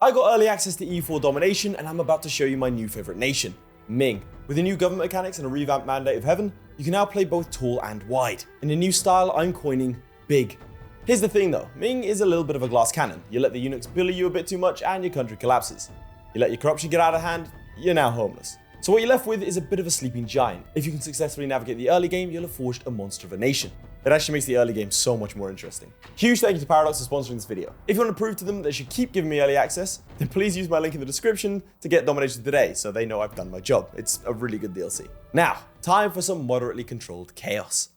I got early access to EU4 Domination, and I'm about to show you my new favorite nation, Ming. With the new government mechanics and a revamped Mandate of Heaven, you can now play both tall and wide. In a new style, I'm coining big. Here's the thing though, Ming is a little bit of a glass cannon. You let the eunuchs bully you a bit too much and your country collapses. You let your corruption get out of hand, you're now homeless. So what you're left with is a bit of a sleeping giant. If you can successfully navigate the early game, you'll have forged a monster of a nation. It actually makes the early game so much more interesting. Huge thank you to Paradox for sponsoring this video. If you want to prove to them that they should keep giving me early access, then please use my link in the description to get Domination today so they know I've done my job. It's a really good DLC. Now, time for some moderately controlled chaos.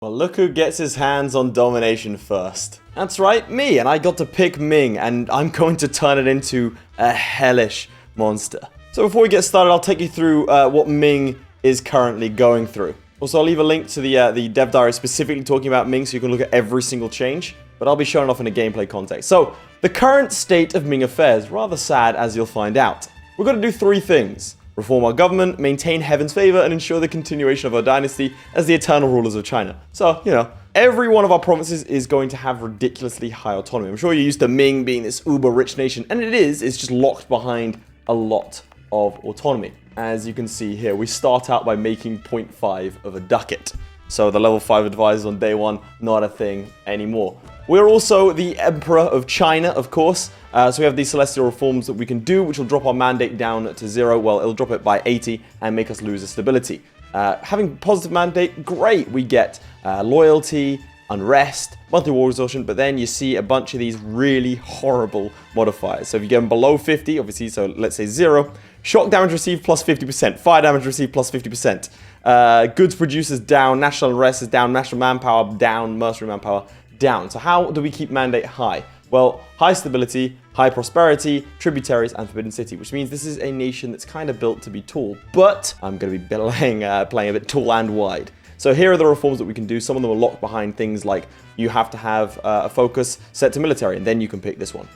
Well, look who gets his hands on Domination first. That's right, me, and I got to pick Ming, and I'm going to turn it into a hellish monster. So before we get started, I'll take you through what Ming is currently going through. Also, I'll leave a link to the dev diary specifically talking about Ming so you can look at every single change, but I'll be showing off in a gameplay context. So, the current state of Ming affairs, rather sad as you'll find out. We're going to do three things. Reform our government, maintain Heaven's favor, and ensure the continuation of our dynasty as the eternal rulers of China. So, you know, every one of our provinces is going to have ridiculously high autonomy. I'm sure you're used to Ming being this uber-rich nation, and it is, it's just locked behind a lot of autonomy. As you can see here, we start out by making 0.5 of a ducat. So the level 5 advisors on day 1, not a thing anymore. We're also the Emperor of China, of course. So we have these celestial reforms that we can do, which will drop our mandate down to 0. Well, it'll drop it by 80 and make us lose a stability. Having positive mandate, great. We get loyalty, unrest, monthly war exhaustion, but then you see a bunch of these really horrible modifiers. So if you get them below 50, obviously, so let's say 0, shock damage received plus 50%, fire damage received plus 50%, goods producers down, national unrest is down, national manpower down, mercenary manpower down. So how do we keep mandate high? Well, high stability, high prosperity, tributaries, and forbidden city, which means this is a nation that's kind of built to be tall, but I'm going to be playing a bit tall and wide. So here are the reforms that we can do. Some of them are locked behind things like you have to have a focus set to military, and then you can pick this one.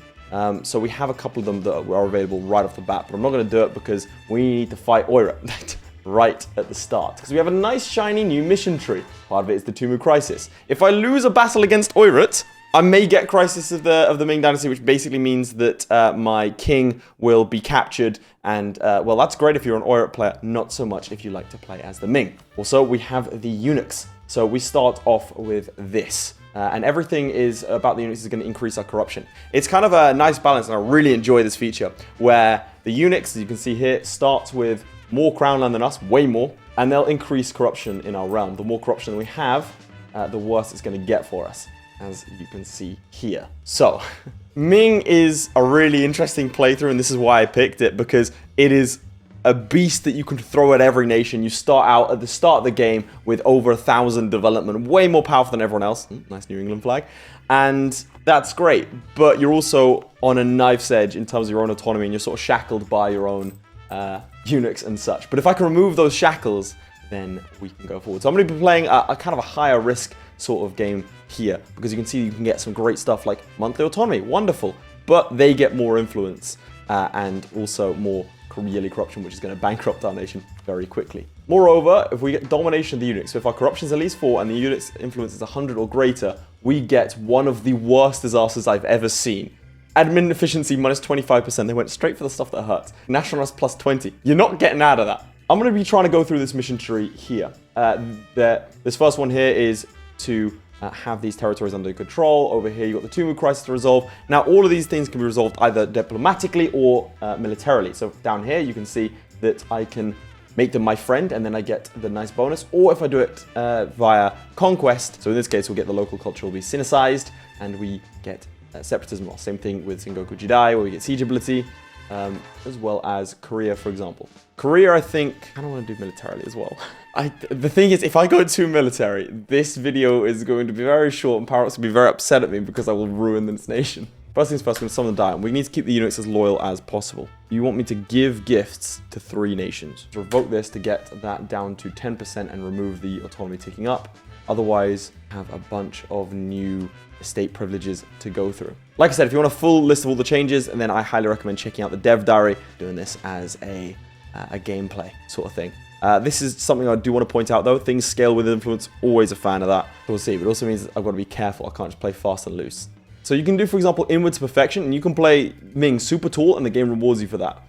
So we have a couple of them that are available right off the bat, but I'm not going to do it because we need to fight Aeryka right at the start. Because we have a nice shiny new mission tree. Part of it is the Tumu Crisis. If I lose a battle against Aeryka, I may get Crisis of the Ming Dynasty, which basically means that my king will be captured. And, well, that's great if you're an Aeryka player, not so much if you like to play as the Ming. Also, we have the Eunuchs. So we start off with this. And everything is about the eunuchs is going to increase our corruption. It's kind of a nice balance, and I really enjoy this feature, where the eunuchs, as you can see here, starts with more crown land than us, way more, and they'll increase corruption in our realm. The more corruption we have, the worse it's going to get for us, as you can see here. So, Ming is a really interesting playthrough, and this is why I picked it, because it is a beast that you can throw at every nation. You start out at the start of the game with over 1,000 development, way more powerful than everyone else. Nice New England flag. And that's great, but you're also on a knife's edge in terms of your own autonomy, and you're sort of shackled by your own eunuchs and such. But if I can remove those shackles, then we can go forward. So I'm going to be playing a kind of a higher risk sort of game here, because you can see you can get some great stuff like monthly autonomy, wonderful, but they get more influence and also more yearly corruption, which is going to bankrupt our nation very quickly. Moreover, if we get domination of the eunuchs, so if our corruption is at least 4 and the eunuchs' influence is 100 or greater, we get one of the worst disasters I've ever seen. Admin efficiency minus 25%. They went straight for the stuff that hurts. National rest plus 20. You're not getting out of that. I'm going to be trying to go through this mission tree here. This first one here is to have these territories under control. Over here, you've got the Tumu Crisis to resolve. Now, all of these things can be resolved either diplomatically or militarily. So down here, you can see that I can make them my friend, and then I get the nice bonus. Or if I do it via conquest, so in this case, we'll get the local culture will be Sinicized, and we get separatism. Well, same thing with Sengoku Jidai, where we get siege ability, as well as Korea, for example. Korea, I think, I don't want to do militarily as well. The thing is, if I go too military, this video is going to be very short, and Paradox will be very upset at me because I will ruin this nation. First things first, we're going to summon the Diamond. We need to keep the eunuchs as loyal as possible. You want me to give gifts to 3 nations. To revoke this to get that down to 10% and remove the autonomy ticking up. Otherwise, have a bunch of new estate privileges to go through. Like I said, if you want a full list of all the changes, and then I highly recommend checking out the dev diary, doing this as a gameplay sort of thing. This is something I do want to point out though. Things scale with influence, always a fan of that. We'll see, but it also means I've got to be careful. I can't just play fast and loose. So you can do, for example, inward to perfection, and you can play Ming super tall, and the game rewards you for that.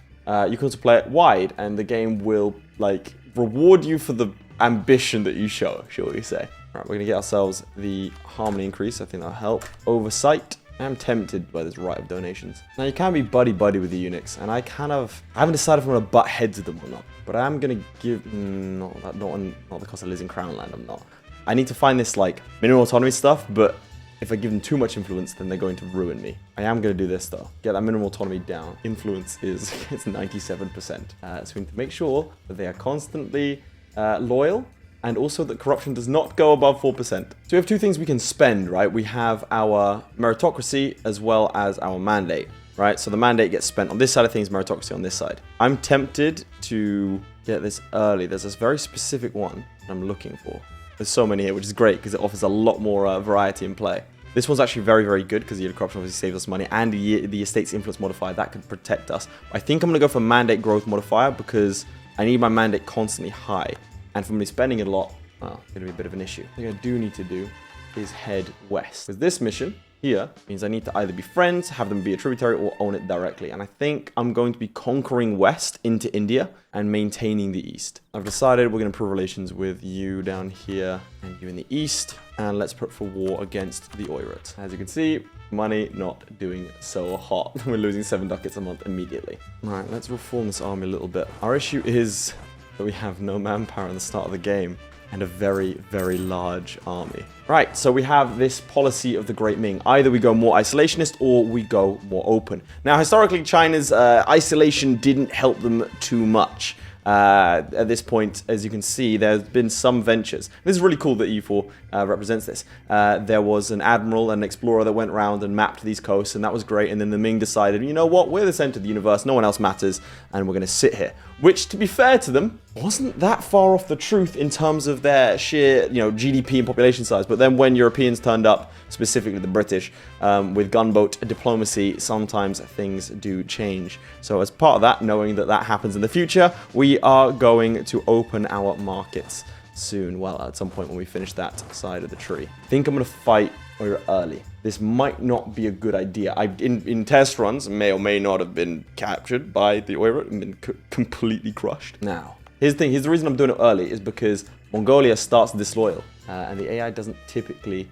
You can also play it wide, and the game will, like, reward you for the ambition that you show, shall we say. All right, we're going to get ourselves the harmony increase. I think that'll help. Oversight. I am tempted by this Right of Donations. Now, you can be buddy-buddy with the eunuchs, and I haven't decided if I'm going to butt heads with them or not. But I am going to give... not the cost of losing Crown Land, I'm not. I need to find this, like, mineral autonomy stuff, but if I give them too much influence, then they're going to ruin me. I am going to do this, though. Get that mineral autonomy down. Influence is it's 97%. So we need to make sure that they are constantly loyal, and also that corruption does not go above 4%. So we have two things we can spend, right? We have our meritocracy as well as our mandate, right? So the mandate gets spent on this side of things, meritocracy on this side. I'm tempted to get this early. There's this very specific one I'm looking for. There's so many here, which is great because it offers a lot more variety in play. This one's actually very, very good because the corruption obviously saves us money, and the estate's influence modifier, that could protect us. I think I'm going to go for mandate growth modifier because I need my mandate constantly high. And for me spending it a lot, well, it's going to be a bit of an issue. The thing I do need to do is head west. Because this mission here means I need to either be friends, have them be a tributary, or own it directly. And I think I'm going to be conquering west into India and maintaining the east. I've decided we're going to improve relations with you down here and you in the east. And let's put for war against the Oirat. As you can see, money not doing so hot. We're losing 7 ducats a month immediately. All right, let's reform this army a little bit. Our issue is that we have no manpower at the start of the game and a very, very large army. Right, so we have this policy of the Great Ming. Either we go more isolationist or we go more open. Now, historically, China's isolation didn't help them too much. At this point, as you can see, there's been some ventures. This is really cool that EU4 represents this. There was an admiral and an explorer that went around and mapped these coasts, and that was great. And then the Ming decided, you know what, we're the center of the universe, no one else matters, and we're going to sit here. Which, to be fair to them, wasn't that far off the truth in terms of their sheer, GDP and population size. But then when Europeans turned up, specifically the British, with gunboat diplomacy, sometimes things do change. So as part of that, knowing that that happens in the future, we are going to open our markets soon. Well, at some point when we finish that side of the tree. I think I'm going to fight early. This might not be a good idea. In test runs, may or may not have been captured by the Oirat and been completely crushed. Now, here's the thing. Here's the reason I'm doing it early is because Mongolia starts disloyal, and the AI doesn't typically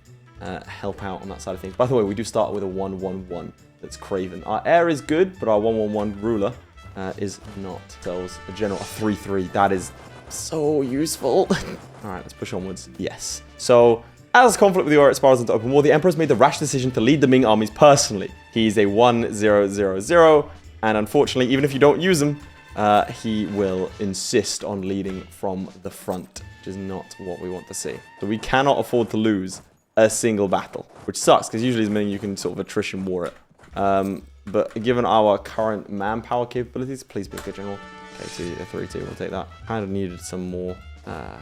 help out on that side of things. By the way, we do start with a 1-1-1 that's Craven. Our heir is good, but our 1-1-1 ruler is not. Tells a general a 3-3. That is so useful. All right, let's push onwards. Yes. So, as conflict with the Oirat spirals into open war, the Emperor's made the rash decision to lead the Ming armies personally. He's a 1-0-0-0, and unfortunately, even if you don't use him, he will insist on leading from the front, which is not what we want to see. So we cannot afford to lose a single battle, which sucks, because usually as Ming you can sort of attrition war it. But given our current manpower capabilities, please be a good general. Okay, 3-2, we'll take that. Kind of needed some more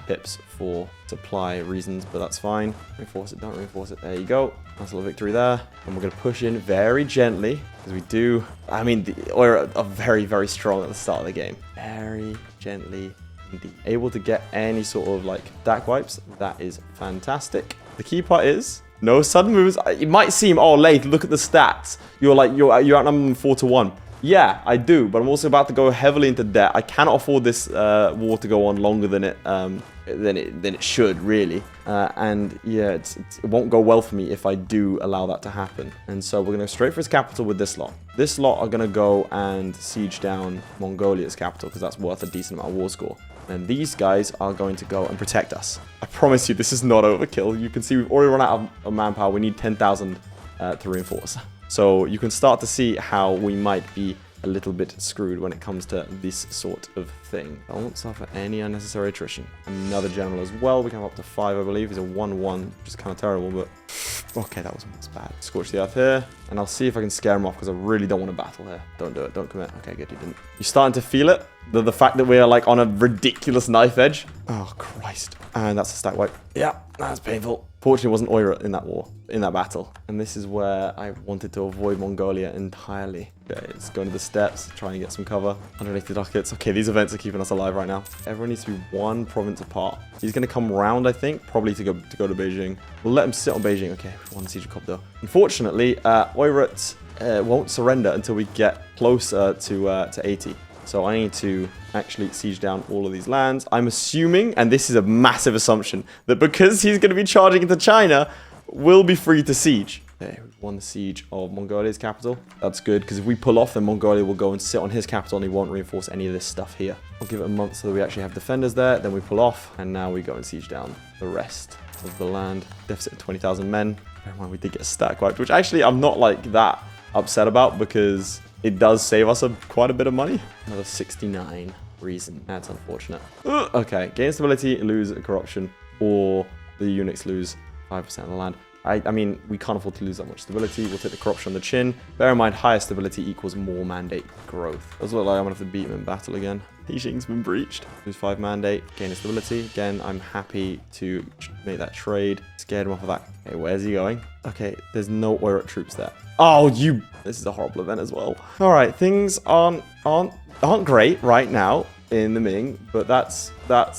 pips for supply reasons, but that's fine. Reinforce it, don't reinforce it. There you go. Nice little victory there. And we're going to push in very gently, because we do... I mean, the Oirat are very, very strong at the start of the game. Very gently indeed. Able to get any sort of, like, DAC wipes. That is fantastic. The key part is... no sudden moves. It might seem, oh, Laith, look at the stats. You're outnumbered 4-1. Yeah, I do, but I'm also about to go heavily into debt. I cannot afford this war to go on longer than it should, really. And yeah, it won't go well for me if I do allow that to happen. And so we're going to go straight for his capital with this lot. This lot are going to go and siege down Mongolia's capital, because that's worth a decent amount of war score. And these guys are going to go and protect us. I promise you, this is not overkill. You can see we've already run out of manpower. We need 10,000 to reinforce. So you can start to see how we might be a little bit screwed when it comes to this sort of thing. I won't suffer any unnecessary attrition. Another general as well. We can have up to 5, I believe. He's a 1-1, which is kind of terrible, but... okay, that wasn't as bad. Scorch the earth here, and I'll see if I can scare him off, because I really don't want to battle here. Don't do it. Don't commit. Okay, good, you didn't. You're starting to feel it? The fact that we're, like, on a ridiculous knife edge. Oh, Christ. And that's a stat wipe. Yeah, that's painful. Fortunately, it wasn't Oirat in that war, in that battle. And this is where I wanted to avoid Mongolia entirely. Okay, let's go into the steps, try and get some cover. 180 ducats. Okay, these events are keeping us alive right now. Everyone needs to be one province apart. He's going to come round, I think, probably to go to Beijing. We'll let him sit on Beijing. Okay, one siege though. Unfortunately, Oirat won't surrender until we get closer to 80. So I need to actually siege down all of these lands. I'm assuming, and this is a massive assumption, that because he's going to be charging into China, we'll be free to siege. Okay, we've won the siege of Mongolia's capital. That's good, because if we pull off, then Mongolia will go and sit on his capital, and he won't reinforce any of this stuff here. I'll give it a month so that we actually have defenders there. Then we pull off, and now we go and siege down the rest of the land. Deficit of 20,000 men. Bear in mind, we did get a stack wiped, which actually I'm not like that upset about, because it does save us quite a bit of money. Another 69 reason. That's unfortunate. Okay, gain stability, lose corruption, or the eunuchs lose 5% of the land. I mean, we can't afford to lose that much stability. We'll take the corruption on the chin. Bear in mind, higher stability equals more mandate growth. Does look like I'm going to have to beat him in battle again. Beijing's been breached. Lose 5 mandate, gain a stability. Again, I'm happy to make that trade. Scared him off of that. Okay, where's he going? Okay, there's no Oirat troops there. Oh, this is a horrible event as well. All right, things aren't great right now in the Ming, but that's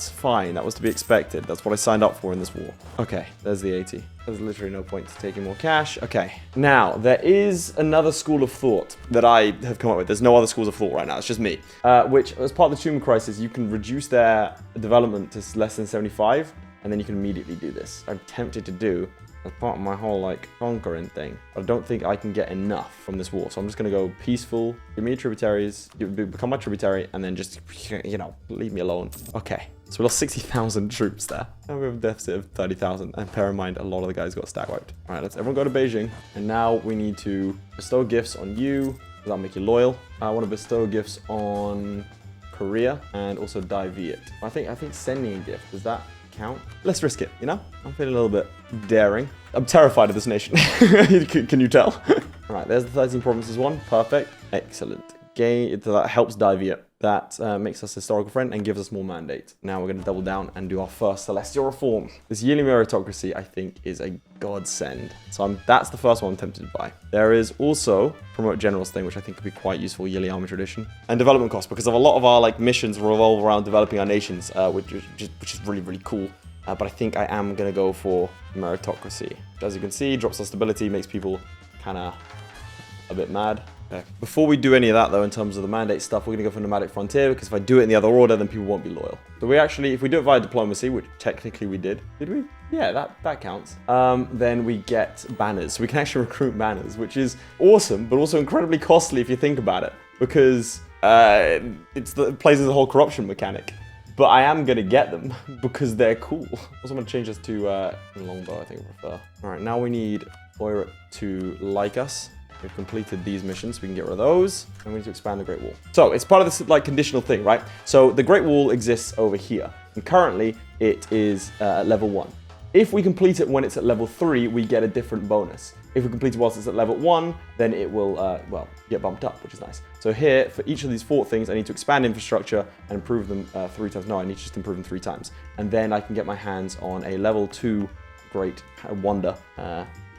fine. That was to be expected. That's what I signed up for in this war. Okay, there's the 80. There's literally no point to taking more cash. Okay, now there is another school of thought that I have come up with. There's no other schools of thought right now. It's just me. Which, as part of the Tumor Crisis, you can reduce their development to less than 75, and then you can immediately do this. I'm tempted to do as part of my whole like conquering thing, but I don't think I can get enough from this war. So I'm just gonna go peaceful, give me your tributaries, become my tributary, and then just, you know, leave me alone. Okay, so we lost 60,000 troops there, and we have a deficit of 30,000. And bear in mind, a lot of the guys got stack wiped. All right, let's everyone go to Beijing, and now we need to bestow gifts on you. That'll make you loyal. I want to bestow gifts on Korea and also die Viet. I think sending a gift, does that count? Let's risk it, you know? I'm feeling a little bit daring. I'm terrified of this nation. Can you tell? All right, there's the 13 provinces one. Perfect. Excellent. That helps die Viet. That makes us a historical friend and gives us more mandate. Now we're going to double down and do our first celestial reform. This yearly meritocracy, I think, is a godsend. So that's the first one I'm tempted to buy. There is also promote generals thing, which I think could be quite useful, yearly army tradition, and development costs, because of a lot of our like missions revolve around developing our nations, which is really, really cool. But I think I am going to go for meritocracy. As you can see, drops our stability, makes people kind of a bit mad. Okay. Before we do any of that, though, in terms of the mandate stuff, we're going to go for nomadic frontier, because if I do it in the other order, then people won't be loyal. So we actually, if we do it via diplomacy, which technically we did we? Yeah, that counts. Then we get banners. So we can actually recruit banners, which is awesome, but also incredibly costly if you think about it, because it plays as a whole corruption mechanic. But I am going to get them because they're cool. Also, I'm going to change this to longbow, I think I prefer. All right, now we need Oirat to like us. We've completed these missions, so we can get rid of those, and we need to expand the Great Wall. So it's part of this like conditional thing, right? So the Great Wall exists over here, and currently it is level 1. If we complete it when it's at level 3, we get a different bonus. If we complete it whilst it's at level 1, then it will, well, get bumped up, which is nice. So here, for each of these 4 things, I need to expand infrastructure and improve them 3 times. No, I need to just improve them 3 times. And then I can get my hands on a level 2 Great Wonder,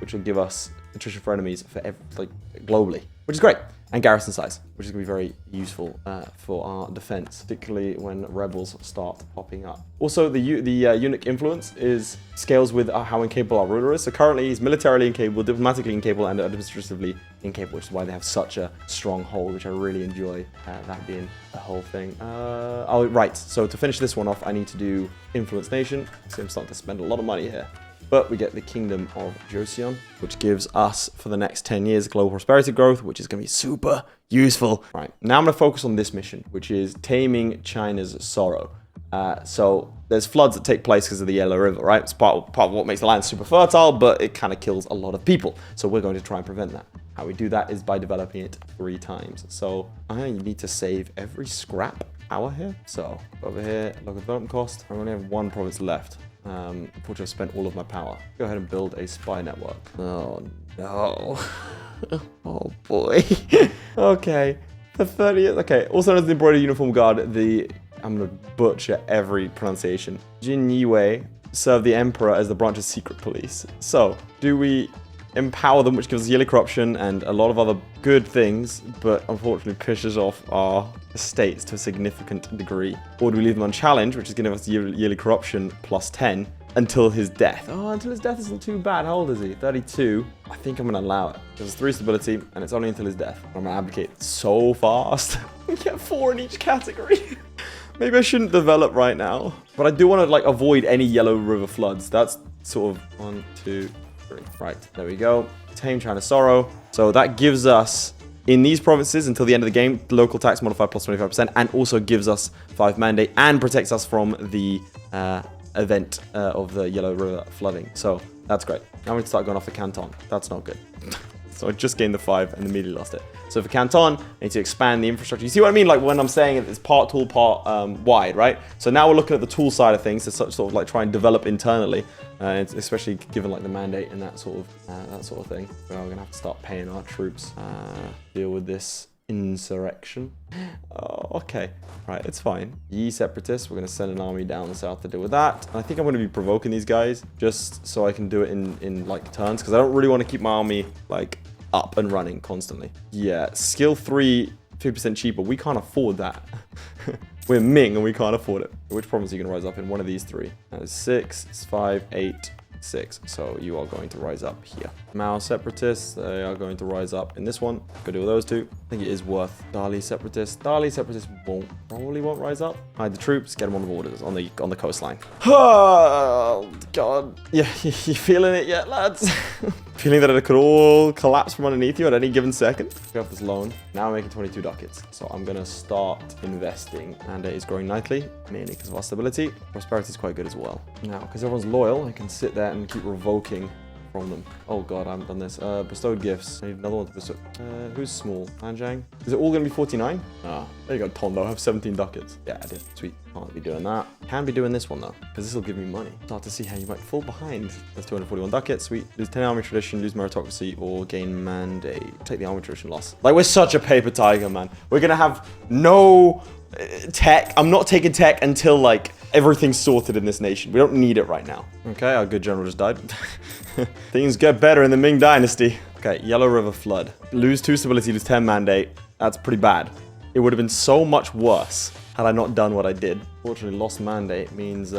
which will give us attrition for enemies for globally, which is great, and garrison size, which is going to be very useful for our defense, particularly when rebels start popping up. Also, the eunuch influence scales with how incapable our ruler is. So currently, he's militarily incapable, diplomatically incapable, and administratively incapable, which is why they have such a strong hold, which I really enjoy that being a whole thing. Oh, right. So to finish this one off, I need to do influence nation. So I'm starting to spend a lot of money here. But we get the Kingdom of Joseon, which gives us, for the next 10 years, global prosperity growth, which is going to be super useful. Right, now I'm going to focus on this mission, which is taming China's sorrow. So there's floods that take place because of the Yellow River, right? It's part of what makes the land super fertile, but it kind of kills a lot of people. So we're going to try and prevent that. How we do that is by developing it 3 times. So I need to save every scrap power here. So over here, local development cost. I only have 1 province left. Unfortunately, I've spent all of my power. Go ahead and build a spy network. Oh, no. Oh, boy. Okay. The 30th. Okay. Also known as the Embroidered Uniform Guard, I'm going to butcher every pronunciation. Jin Yiwei served the Emperor as the branch's secret police. So, do we empower them, which gives us yearly corruption and a lot of other good things, but unfortunately pisses off our estates to a significant degree. Or do we leave them unchallenged, which is giving us yearly corruption plus 10 until his death? Oh, until his death isn't too bad. How old is he? 32. I think I'm going to allow it. There's 3 stability, and it's only until his death. I'm going to abdicate so fast. We get 4 in each category. Maybe I shouldn't develop right now. But I do want to, like, avoid any yellow river floods. That's sort of 1, 2, 3. Right, there we go. Tame China Sorrow. So that gives us, in these provinces, until the end of the game, local tax modifier plus 25%, and also gives us 5 mandate, and protects us from the event of the Yellow River flooding. So that's great. Now we need to start going off the Canton. That's not good. So I just gained the 5 and immediately lost it. So for Canton, I need to expand the infrastructure. You see what I mean? Like when I'm saying it's part tool, part wide, right? So now we're looking at the tool side of things to sort of like try and develop internally, especially given like the mandate and that sort of thing. Well, we're gonna have to start paying our troops deal with this insurrection. Oh, okay. Right, it's fine. Ye separatists, we're going to send an army down the south to deal with that. And I think I'm going to be provoking these guys just so I can do it in like turns, because I don't really want to keep my army like up and running constantly. Yeah, skill 3, 50% cheaper. We can't afford that. We're Ming and we can't afford it. Which province are you going to rise up in? One of these 3. That is 6, it's 5, 8, 6. So you are going to rise up here. Mao separatists, they are going to rise up in this one. Go do those 2. I think it is worth. Dali separatists probably won't rise up. Hide the troops, get them on the borders, on the coastline. Oh god. Yeah, you feeling it yet, lads? Feeling that it could all collapse from underneath you at any given second. We have this loan. Now we're making 22 ducats. So I'm gonna start investing. And it is growing nicely, mainly because of our stability. Prosperity is quite good as well. Now, because everyone's loyal, I can sit there and keep revoking from them. Oh god, I haven't done this. Bestowed gifts. I need another one to bestow. Who's small? Anjang? Is it all going to be 49? Ah, there you go, Tondo. I have 17 ducats. Yeah, I did. Sweet. Can't be doing that. Can be doing this one though, because this will give me money. Start to see how you might fall behind. That's 241 ducats. Sweet. Lose 10 army tradition, lose meritocracy, or gain mandate. Take the army tradition loss. Like, we're such a paper tiger, man. We're going to have no tech. I'm not taking tech until like everything's sorted in this nation. We don't need it right now. Okay, our good general just died. Things get better in the Ming Dynasty. Okay, Yellow River flood. Lose 2 stability, lose 10 mandate. That's pretty bad. It would have been so much worse had I not done what I did. Fortunately, lost mandate means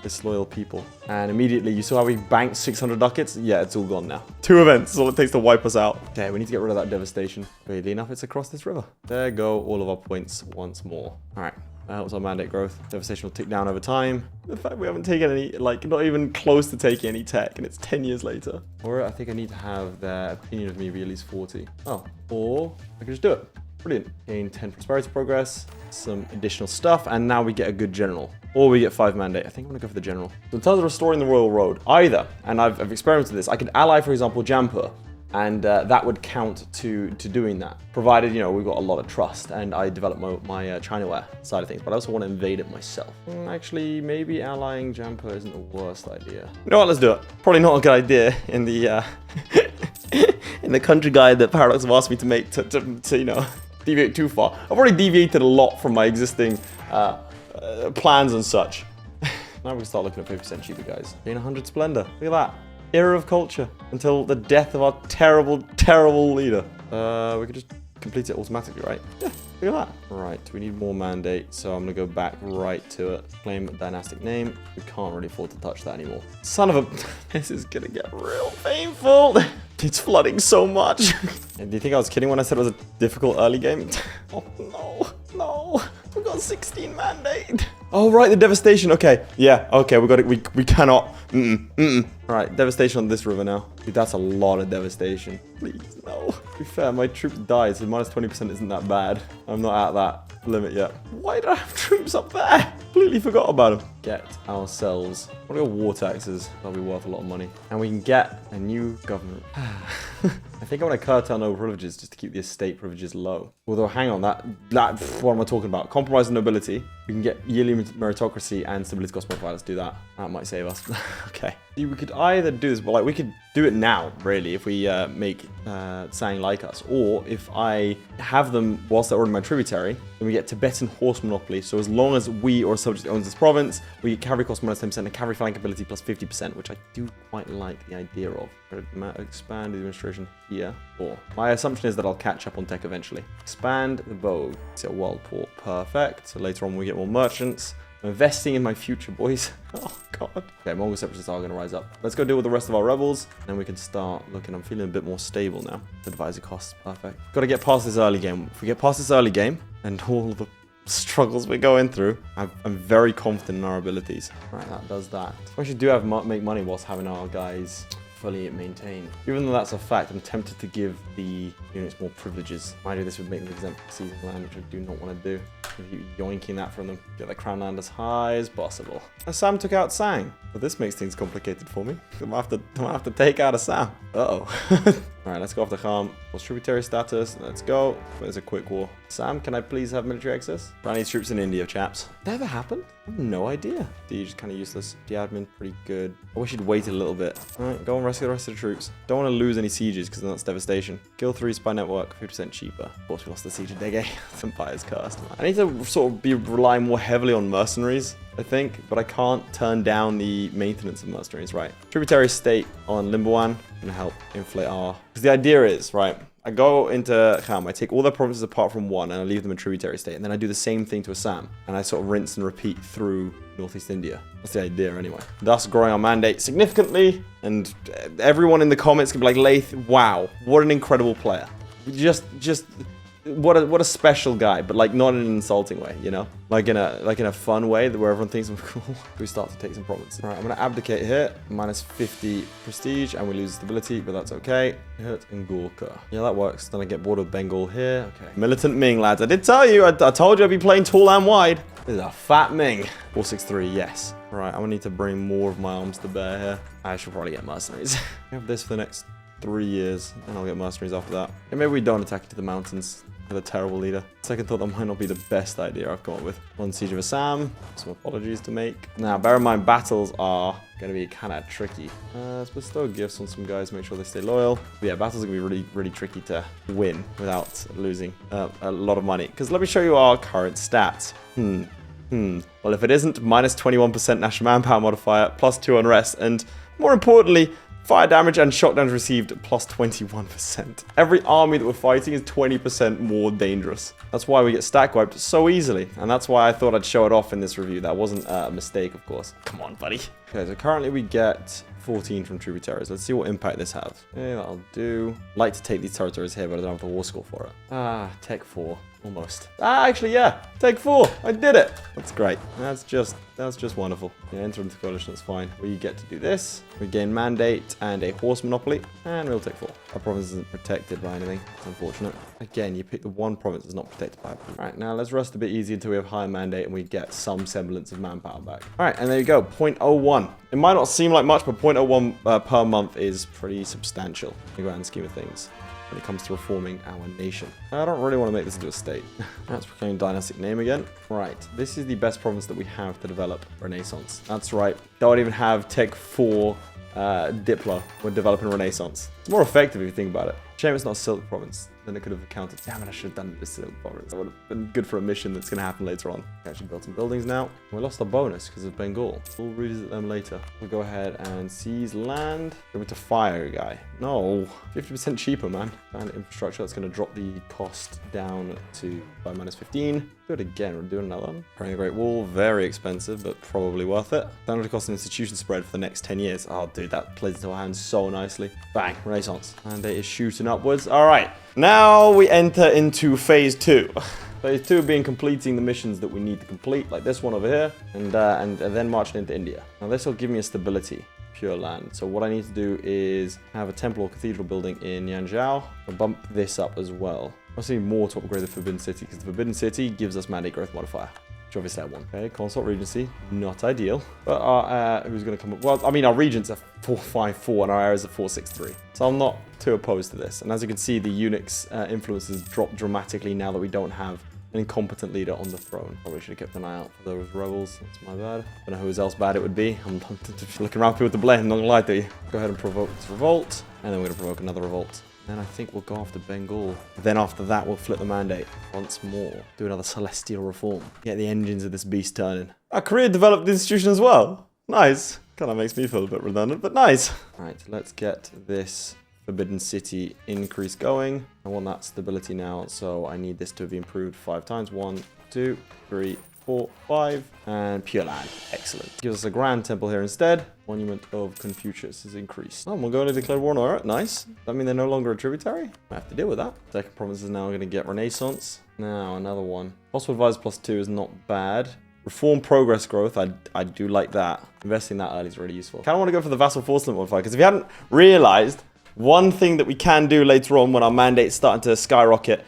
disloyal people. And immediately, you saw how we banked 600 ducats? Yeah, it's all gone now. 2 events is all it takes to wipe us out. Okay, we need to get rid of that devastation. Weirdly enough, it's across this river. There go all of our points once more. All right. That helps our mandate growth. Devastation will tick down over time. The fact we haven't taken any, like, not even close to taking any tech, and it's 10 years later. Or I think I need to have their opinion of me be at least 40. Oh, or I can just do it. Brilliant. Gain 10 prosperity progress, some additional stuff, and now we get a good general. Or we get 5 mandate. I think I'm going to go for the general. So in terms of restoring the royal road, either, and I've experimented with this, I could ally, for example, Jampur, and that would count to doing that, provided, you know, we've got a lot of trust and I develop my Chinaware side of things, but I also want to invade it myself. Actually, maybe allying Jampur isn't the worst idea. You know what, let's do it. Probably not a good idea in the in the country guide that Paradox have asked me to make to you know, deviate too far. I've already deviated a lot from my existing plans and such. Now we can start looking at 50% cheaper, guys. Gain 100 splendor. Look at that. Era of culture until the death of our terrible, terrible leader. We could just complete it automatically, right? Yeah, look at that. Right, we need more mandate, so I'm gonna go back right to it. Claim dynastic name. We can't really afford to touch that anymore. Son of a... This is gonna get real painful. It's flooding so much. And do you think I was kidding when I said it was a difficult early game? Oh, no, no. We got 16 mandate. Oh, right, the devastation. Okay, yeah, okay, we got it. We cannot. All right, devastation on this river now. Dude, that's a lot of devastation. Please, no. To be fair, my troops died, so minus 20% isn't that bad. I'm not at that limit yet. Why do I have troops up there? Completely forgot about them. Get ourselves. What are your war taxes? That'll be worth a lot of money. And we can get a new government. I think I'm going to curtail noble privileges just to keep the estate privileges low. Although, hang on, what am I talking about? Compromise the nobility. We can get yearly meritocracy and stability cost modifier. Let's do that. That might save us. Okay. See, we could either do this, but like we could do it now, really, if we make Sang like us. Or if I have them whilst they're already my tributary, then we get Tibetan horse monopoly. So as long as we or a subject owns this province, We cavalry cost minus 10% and cavalry flank ability plus 50%, which I do quite like the idea of. Expand the administration here. Or my assumption is that I'll catch up on tech eventually. Expand the bow. See a world port. Perfect. So later on we get more merchants. I'm investing in my future, boys. Oh, God. Okay, Mongol separatists are going to rise up. Let's go deal with the rest of our rebels. And then we can start looking. I'm feeling a bit more stable now. The advisor costs. Perfect. Got to get past this early game. If we get past this early game and all the struggles we're going through, I'm very confident in our abilities. Right, that does that. We actually do have make money whilst having our guys fully maintained. Even though that's a fact, I'm tempted to give the units more privileges. Mind you, this would make them exempt from seizing land, which I do not want to do. Yoinking that from them. Get the crown land as high as possible. And Sam took out Sang. But this makes things complicated for me. I'm gonna have to take out a Sam. Uh-oh. Alright, let's go after Kham. What's tributary status? Let's go. There's a quick war. Sam, can I please have military access? I need troops in India, chaps. That ever happened? I have no idea. Siege is kind of useless. The admin, pretty good. I wish he'd wait a little bit. Alright, go and rescue the rest of the troops. Don't want to lose any sieges because then that's devastation. Kill 3 spy network, 50% cheaper. Of course, we lost the siege of Dege. Empire's cursed. I need to sort of be relying more heavily on mercenaries, I think, but I can't turn down the maintenance of mercenaries, right? Tributary state on Limbawan gonna help inflate our... Because the idea is, right, I go into Kham, I take all their provinces apart from one, and I leave them in tributary state, and then I do the same thing to Assam, and I sort of rinse and repeat through Northeast India. That's the idea, anyway. Thus, growing our mandate significantly, and everyone in the comments can be like, Laith, wow, what an incredible player. Just what a special guy, but like not in an insulting way, you know, like in a fun way where everyone thinks I'm cool. We start to take some provinces. All right, I'm gonna abdicate here, minus 50 prestige, and we lose stability, but that's okay. Hurt and Gorka. Yeah, that works. Then I get bored of Bengal here. Okay. Militant Ming, lads. I did tell you. I told you I'd be playing tall and wide. This is a fat Ming. 463, yes. All right, I'm gonna need to bring more of my arms to bear here. I should probably get mercenaries. I have this for the next 3 years, and I'll get mercenaries after that. And maybe we don't attack into the mountains. With a terrible leader. Second thought, that might not be the best idea I've come up with. One siege of Assam. Some apologies to make. Now, bear in mind, battles are going to be kind of tricky. Let's bestow gifts on some guys, make sure they stay loyal. But yeah, battles are going to be really, really tricky to win without losing a lot of money. Because let me show you our current stats. Well, if it isn't, minus 21% national manpower modifier, plus 2 unrest, and more importantly, fire damage and shock damage received plus 21%. Every army that we're fighting is 20% more dangerous. That's why we get stack wiped so easily. And that's why I thought I'd show it off in this review. That wasn't a mistake, of course. Come on, buddy. Okay, so currently we get 14 from tributaries. Let's see what impact this has. Okay, that'll do. Like to take these territories here, but I don't have the war score for it. Tech 4. Almost. Actually, yeah. Take 4. I did it. That's great. That's just wonderful. Yeah, enter into coalition. That's fine. We get to do this. We gain mandate and a horse monopoly, and we'll take 4. Our province isn't protected by anything. It's unfortunate. Again, you pick the one province that's not protected by it. All right, now let's rest a bit easier until we have higher mandate and we get some semblance of manpower back. All right, and there you go. 0.01. It might not seem like much, but 0.01 per month is pretty substantial in the grand scheme of things when it comes to reforming our nation. I don't really want to make this into a state. Let's proclaim dynastic name again. Right, this is the best province that we have to develop Renaissance. That's right. Don't even have Tech 4 Diplo. We're developing Renaissance. It's more effective if you think about it. Shame it's not a Silk province. Then it could have accounted. Damn it, I should have done this Silk province. That would have been good for a mission that's going to happen later on. We actually built some buildings now. We lost our bonus because of Bengal. We'll revisit them later. We'll go ahead and seize land. Going to fire a guy. No, 50% cheaper, man. And infrastructure, that's going to drop the cost down to by minus 15. Do it again. We're doing another one. Carrying a Great Wall, very expensive, but probably worth it. Standard cost and institution spread for the next 10 years. Oh, dude, that plays into our hands so nicely. Bang, Renaissance. Mandate is shooting upwards. All right, now we enter into phase 2. Phase 2 being completing the missions that we need to complete, like this one over here, and then marching into India. Now this will give me a stability. Pure land. So what I need to do is have a temple or cathedral building in Yanjiao. I'll bump this up as well. I see more to upgrade the Forbidden City, because the Forbidden City gives us mandate growth modifier, which obviously I want. Okay, Consort Regency, not ideal. But our, who's going to come up? Well, I mean, our regents are 454 and our heirs are 463. So I'm not too opposed to this. And as you can see, the Eunuchs influences drop dramatically now that we don't have an incompetent leader on the throne. Probably should have kept an eye out for those rebels. That's my bad. Don't know who else bad it would be. I'm looking around people to blame. I'm not gonna lie to you. Go ahead and provoke this revolt. And then we're gonna provoke another revolt. Then I think we'll go after Bengal. Then after that, we'll flip the mandate once more. Do another celestial reform. Get the engines of this beast turning. Korea developed the institution as well. Nice. Kind of makes me feel a bit redundant, but nice. All right, let's get this Forbidden City increase going. I want that stability now, so I need this to be improved 5 times. 1, 2, 3, 4, 5, and Pure Land. Excellent. Gives us a Grand Temple here instead. Monument of Confucius is increased. Oh, Mongolia declared war on Wright. Nice. Does that mean they're no longer a tributary? I have to deal with that. Second province is now going to get Renaissance. Now, another one. Possible Advisor +2 is not bad. Reform Progress Growth, I do like that. Investing that early is really useful. Kind of want to go for the Vassal Force Limit modifier, because if you hadn't realized, one thing that we can do later on when our mandate's starting to skyrocket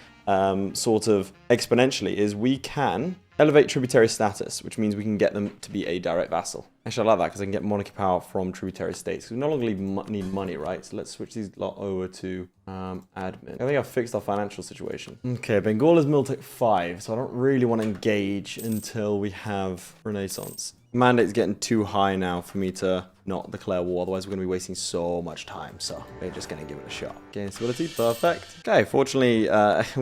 sort of exponentially is we can elevate tributary status, which means we can get them to be a direct vassal. Actually, I like that because I can get monarchy power from tributary states. We no longer need money, right? So let's switch these lot over to admin. I think I've fixed our financial situation. Okay, Bengal is Miltech 5, so I don't really want to engage until we have Renaissance. Mandate's getting too high now for me to not declare war, otherwise we're going to be wasting so much time, so we're just going to give it a shot. Gain stability, perfect. Okay, fortunately,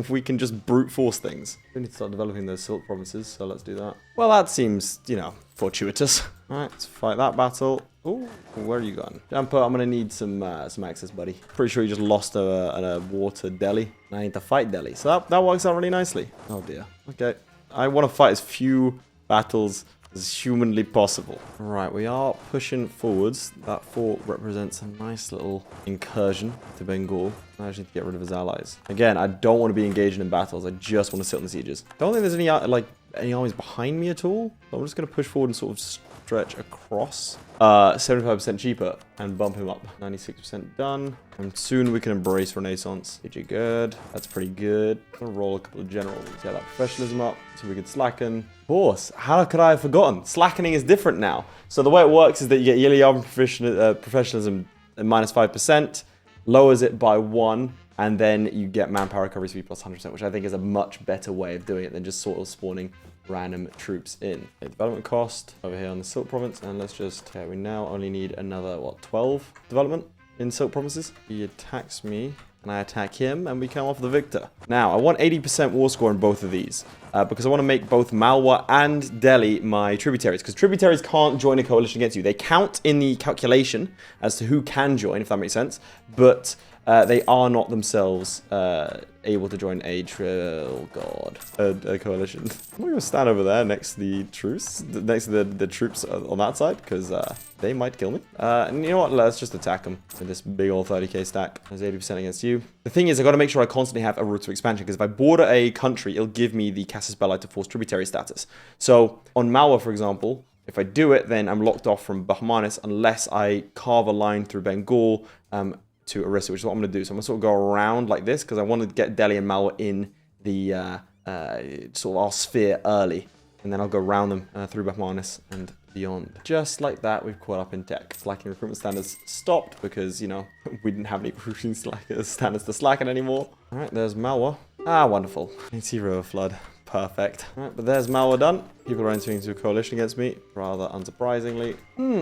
we can just brute force things. We need to start developing those Silk provinces, so let's do that. Well, that seems, you know, fortuitous. Alright, let's fight that battle. Ooh, where are you going? Jumper, I'm going to need some access, buddy. Pretty sure you just lost a war to Delhi. And I need to fight Delhi, so that works out really nicely. Oh dear. Okay, I want to fight as few battles as humanly possible. Right, we are pushing forwards. That fort represents a nice little incursion to Bengal. I just need to get rid of his allies. Again, I don't want to be engaging in battles. I just want to sit on the sieges. Don't think there's any any armies behind me at all. So I'm just going to push forward and sort of stretch across. 75% cheaper and bump him up. 96% done. And soon we can embrace Renaissance. Pretty good. That's pretty good. I'm going to roll a couple of generals. Get that professionalism up so we can slacken. Of course. How could I have forgotten? Slackening is different now. So the way it works is that you get yearly army professionalism at -5%, lowers it by 1, and then you get manpower recovery speed plus 100%, which I think is a much better way of doing it than just sort of spawning random troops in. Okay, development cost over here on the Silk province, and let's just, okay, we now only need another, what, 12 development in Silk provinces. He attacks me, and I attack him, and we come off the victor. Now, I want 80% war score in both of these, because I want to make both Malwa and Delhi my tributaries, because tributaries can't join a coalition against you. They count in the calculation as to who can join, if that makes sense, but they are not themselves able to join a coalition. I'm going to stand over there next to the troops, next to the troops on that side, because they might kill me. And you know what? Let's just attack them with this big old 30k stack. There's 80% against you. The thing is, I've got to make sure I constantly have a route to expansion, because if I border a country, it'll give me the Casus Belli to force tributary status. So on Malwa, for example, if I do it, then I'm locked off from Bahmanis unless I carve a line through Bengal to Orissa, which is what I'm going to do. So I'm going to sort of go around like this because I want to get Delhi and Malwa in the sort of our sphere early. And then I'll go around them through Bahmanis and beyond. Just like that, we've caught up in tech. Slacking recruitment standards stopped because, you know, we didn't have any recruiting standards to slacken anymore. All right, there's Malwa. Ah, wonderful. It's River Flood. Perfect. All right, but there's Malwa done. People are entering into a coalition against me, rather unsurprisingly.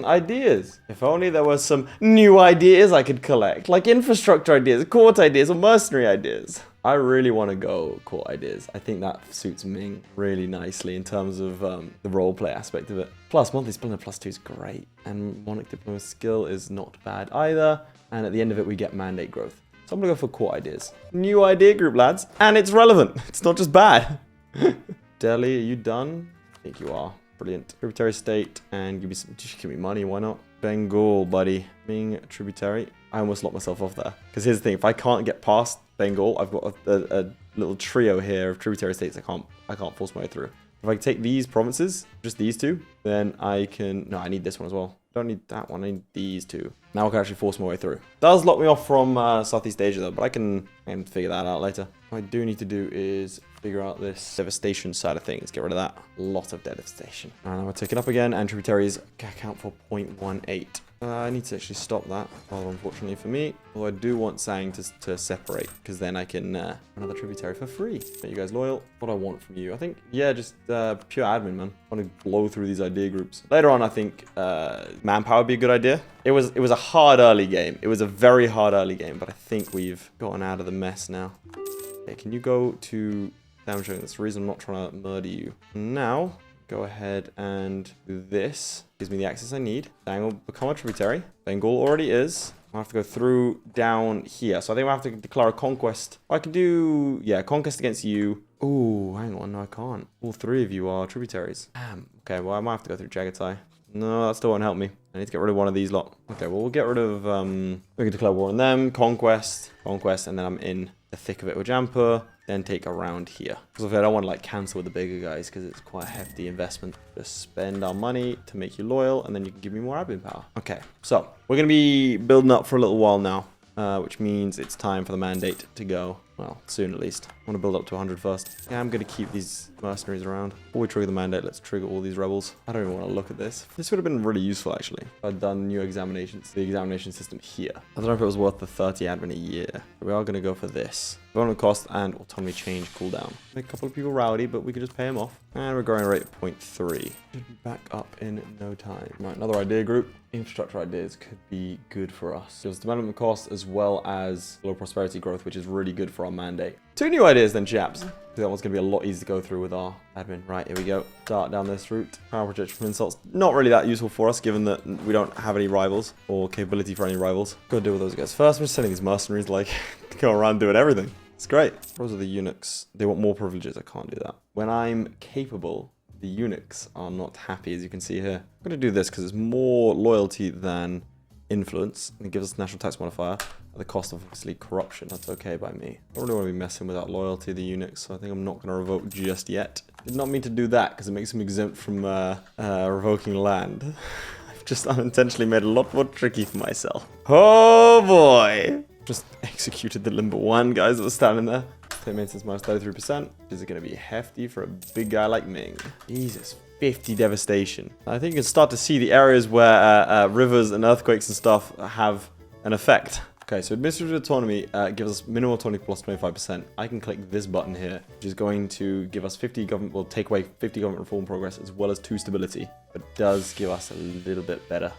Ideas. If only there were some new ideas I could collect, like infrastructure ideas, court ideas, or mercenary ideas. I really want to go court ideas. I think that suits Ming really nicely in terms of the roleplay aspect of it. Plus, monthly splendor +2 is great, and monarch diplomacy skill is not bad either. And at the end of it, we get mandate growth. So I'm gonna go for court ideas. New idea group, lads, and it's relevant. It's not just bad. Delhi, are you done? I think you are. Brilliant. Tributary state, and give me money, why not? Bengal, buddy. Ming tributary. I almost locked myself off there. Because here's the thing, if I can't get past Bengal, I've got a little trio here of tributary states I can't force my way through. If I take these provinces, just these two, then I can... No, I need this one as well. Don't need that one, I need these two. Now I can actually force my way through. Does lock me off from Southeast Asia though, but I can figure that out later. What I do need to do is figure out this devastation side of things. Get rid of that. A lot of devastation. And now we're taking up again, and tributaries account for 0.18. I need to actually stop that, rather unfortunately for me. Although I do want Sang to separate, because then I can another tributary for free. Are you guys loyal? What do I want from you? I think, yeah, just pure admin, man. I want to blow through these idea groups. Later on, I think manpower would be a good idea. It was a hard early game. It was a very hard early game, but I think we've gotten out of the mess now. Okay, can you go to damage? That's the reason I'm not trying to murder you. Now, go ahead and do this. Gives me the access I need. Dang will become a tributary. Bengal already is. I have to go through down here. So I think I have to declare a conquest. I can do, yeah, conquest against you. Ooh, hang on. No, I can't. All three of you are tributaries. Damn. Okay, well, I might have to go through Chagatai. No, that still won't help me. I need to get rid of one of these lot. Okay, well, we'll get rid of, we can declare war on them. Conquest, and then I'm in the thick of it with Jampur. Then take around here. Because I don't want to like cancel with the bigger guys because it's quite a hefty investment. Just spend our money to make you loyal and then you can give me more admin power. Okay, so we're going to be building up for a little while now, which means it's time for the mandate to go. Well, soon at least. I want to build up to 100 first. Yeah, I'm going to keep these mercenaries around. Before we trigger the mandate, let's trigger all these rebels. I don't even want to look at this. This would have been really useful, actually. If I'd done new examinations, the examination system here. I don't know if it was worth the 30 admin a year. But we are going to go for this. Development cost and autonomy change cooldown. Make a couple of people rowdy, but we could just pay them off. And we're growing rate of 0.3. Should be back up in no time. Right, another idea group. Infrastructure ideas could be good for us. Gives development cost as well as low prosperity growth, which is really good for our mandate. 2 new ideas then, chaps. That one's going to be a lot easier to go through with our admin. Right, here we go. Start down this route. Power projection from insults. Not really that useful for us, given that we don't have any rivals or capability for any rivals. Gotta deal with those guys first. I'm just sending these mercenaries, like, to go around doing everything. It's great. Those are the eunuchs. They want more privileges. I can't do that. When I'm capable, the eunuchs are not happy, as you can see here. I'm going to do this because it's more loyalty than influence. And it gives us national tax modifier at the cost of, obviously, corruption. That's okay by me. I don't really want to be messing with that loyalty of the eunuchs, so I think I'm not going to revoke just yet. Did not mean to do that because it makes them exempt from revoking land. I've just unintentionally made it a lot more tricky for myself. Oh boy! Just executed the limber one guys that were standing there. Take maintenance minus 33%. Is it going to be hefty for a big guy like Ming? Jesus, 50 devastation. I think you can start to see the areas where rivers and earthquakes and stuff have an effect. Okay, so administrative autonomy gives us minimum autonomy plus 25%. I can click this button here, which is going to give us 50 government, will take away 50 government reform progress as well as 2 stability, but does give us a little bit better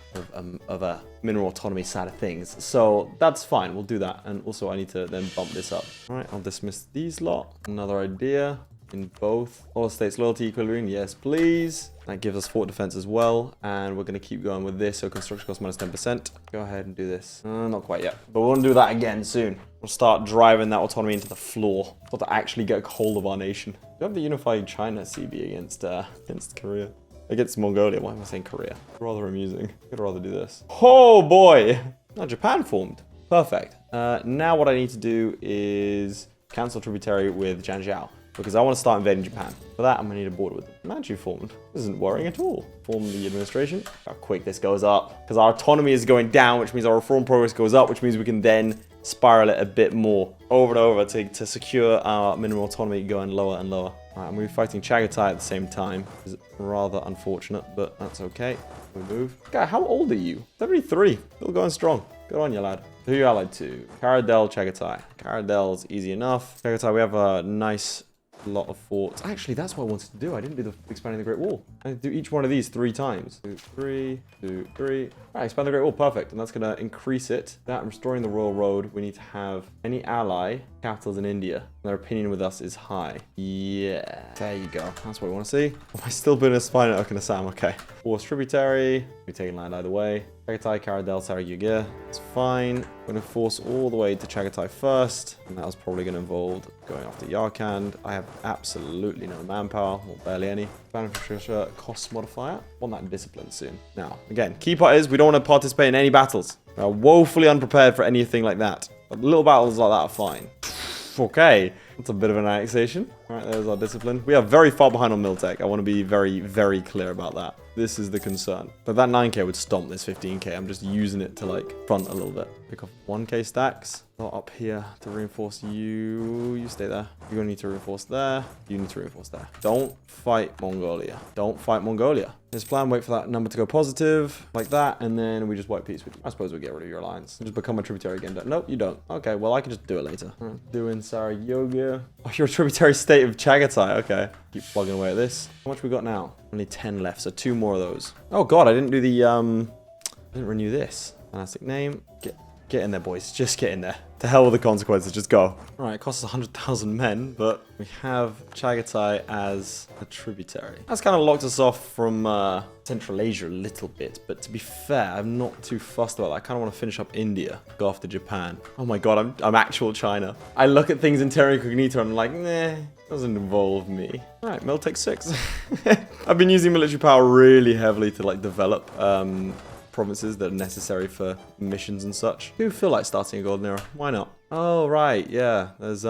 of a mineral autonomy side of things. So that's fine, we'll do that. And also I need to then bump this up. All right, I'll dismiss these lot. Another idea. In both. All states loyalty equilibrium, yes please. That gives us fort defense as well. And we're going to keep going with this. So construction cost minus 10%. Go ahead and do this. Not quite yet. But we'll want to do that again soon. We'll start driving that autonomy into the floor. We'll have to actually get a hold of our nation. We have the unified China CB against Korea. Against Mongolia. Why am I saying Korea? Rather amusing. I'd rather do this. Oh boy! Now Japan formed. Perfect. Now what I need to do is cancel tributary with Zhanjiao, because I want to start invading Japan. For that, I'm going to need a border with them. Manchu formed. This isn't worrying at all. Form the administration. How quick this goes up. Because our autonomy is going down, which means our reform progress goes up, which means we can then spiral it a bit more over and over to secure our minimum autonomy going lower and lower. All right, I'm going to be fighting Chagatai at the same time. It's rather unfortunate, but that's okay. We move. Guy, how old are you? 73. Still going strong. Good on you, lad. Who are you allied to? Caradel, Chagatai. Caradel's easy enough. Chagatai, we have a nice lot of forts. Actually, that's what I wanted to do. I didn't do the expanding the Great Wall. I had to do each one of these 3 times. 2, 3, 2, 3. All right, expand the Great Wall. Perfect. And that's going to increase it. That, restoring the Royal Road. We need to have any ally capitals in India. Their opinion with us is high. Yeah. There you go. That's what we want to see. Am I still building a spine at Okinasan? Okay. Force tributary. We're taking land either way. Chagatai, Caradel, Saragyugia. It's fine. We're going to force all the way to Chagatai first. And that was probably going to involve going after Yarkand. I have absolutely no manpower, or barely any. Infrastructure cost modifier. Want that discipline soon. Now, again, key part is we don't want to participate in any battles. We are woefully unprepared for anything like that. But little battles like that are fine. Okay, that's a bit of an annexation. All right, there's our discipline. We are very far behind on Miltech. I want to be very, very clear about that. This is the concern. But that 9k would stomp this 15k. I'm just using it to like front a little bit. Pick up 1k stacks. Not up here to reinforce you. You stay there. You're going to need to reinforce there. You need to reinforce there. Don't fight Mongolia. Don't fight Mongolia. This plan, wait for that number to go positive, like that, and then we just wipe peace with you. I suppose we get rid of your alliance. Just become a tributary again. Nope, you don't. Okay, well, I can just do it later. Doing Sarayoga. Oh, you're a tributary state of Chagatai. Okay. Keep plugging away at this. How much we got now? Only 10 left, so 2 more of those. Oh, God, I didn't do the, I didn't renew this. Fantastic name. Get in there, boys. Just get in there. To hell with the consequences. Just go. Alright, it costs 100,000 men, but we have Chagatai as a tributary. That's kind of locked us off from Central Asia a little bit, but to be fair, I'm not too fussed about that. I kind of want to finish up India, go after Japan. Oh my god, I'm actual China. I look at things in Terra Incognita and I'm like, nah, doesn't involve me. Alright, Miltech 6. I've been using military power really heavily to like develop provinces that are necessary for missions and such. Who feel like starting a golden era? Why not? Oh, right, yeah. There's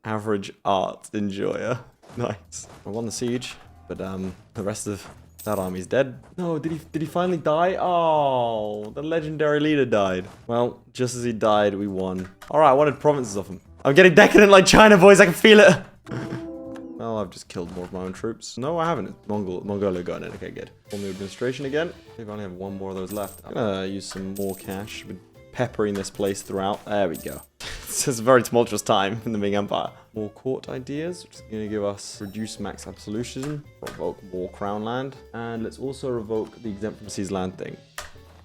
average art enjoyer. Nice. I won the siege, but the rest of that army's dead. No, did he finally die? Oh, the legendary leader died. Well, just as he died, we won. All right, I wanted provinces off him. I'm getting decadent like China, boys. I can feel it. Well, I've just killed more of my own troops. No, I haven't. Mongolia got it. Okay, good. Form the administration again. I think I only have one more of those left. I'm gonna use some more cash. Been peppering this place throughout. There we go. This is a very tumultuous time in the Ming Empire. More court ideas, which is going to give us reduced max absolutism, revoke more crown land, and let's also revoke the exempt from seas land thing.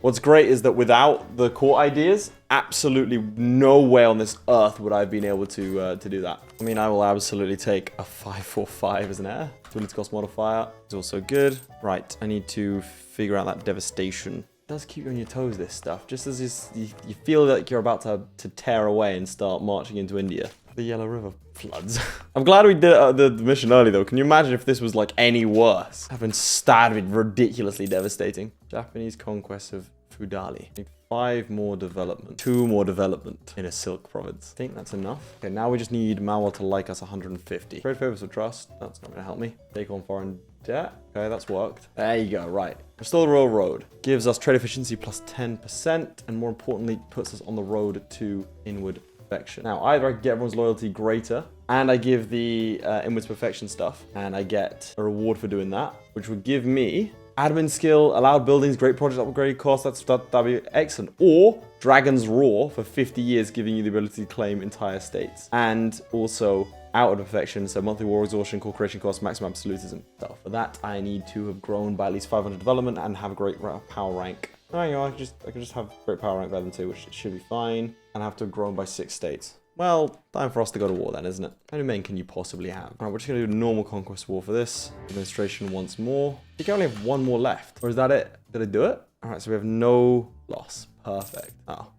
What's great is that without the court ideas, absolutely no way on this earth would I have been able to do that. I mean, I will absolutely take a 545 as an heir. Ability cost modifier is also good. Right, I need to figure out that devastation. It does keep you on your toes, this stuff. Just as you feel like you're about to tear away and start marching into India. The Yellow River floods. I'm glad we did the mission early, though. Can you imagine if this was, like, any worse? Having started ridiculously devastating. Japanese conquest of Fudali. Need 5 more development. 2 more development in a Silk province. I think that's enough. Okay, now we just need Malwa to like us 150. Trade favors for trust. That's not going to help me. Take on foreign debt. Okay, that's worked. There you go, right. Restore the royal road. Gives us trade efficiency plus 10%, and more importantly, puts us on the road to inward perfection. Now, either I get everyone's loyalty greater, and I give the inwards perfection stuff, and I get a reward for doing that, which would give me admin skill, allowed buildings, great project upgrade cost, that'd be excellent. Or Dragon's Roar for 50 years, giving you the ability to claim entire states. And also outward perfection, so monthly war exhaustion, core creation cost, maximum absolutism. So for that, I need to have grown by at least 500 development and have a great power rank. Oh, you know, I can just have great power rank better than 2, which should be fine. And I have to have grown by 6 states. Well, time for us to go to war then, isn't it? How many men can you possibly have? All right, we're just going to do a normal conquest war for this. Administration once more. I think I only have 1 more left. Or is that it? Did I do it? All right, so we have no loss. Perfect. Oh.